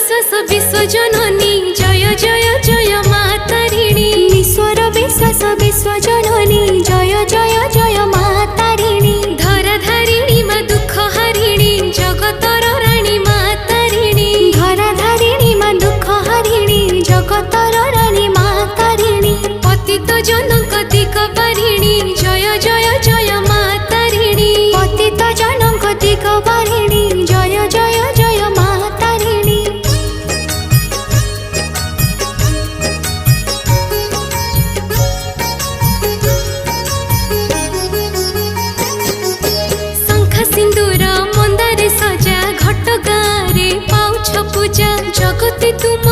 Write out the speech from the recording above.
विश्वास विश्वजननी जय जय जय मातारिणी ईश्वर विश्वास विश्वजननी जय जय जय मातारिणी धराधारिणी मा दुख हारिणी जगतर राणी मातारिणी धराधारिणी मा दुख हारिणी जगतर राणी मातारिणी पतित जनक दिग पारिणी जय जय जय मातारिणी पतित जनक दिग पारिणी जय जय जय मातारिणी शंख सिंदूर मंदारे सजा घट गारे पाउछ पूजा जगती तुम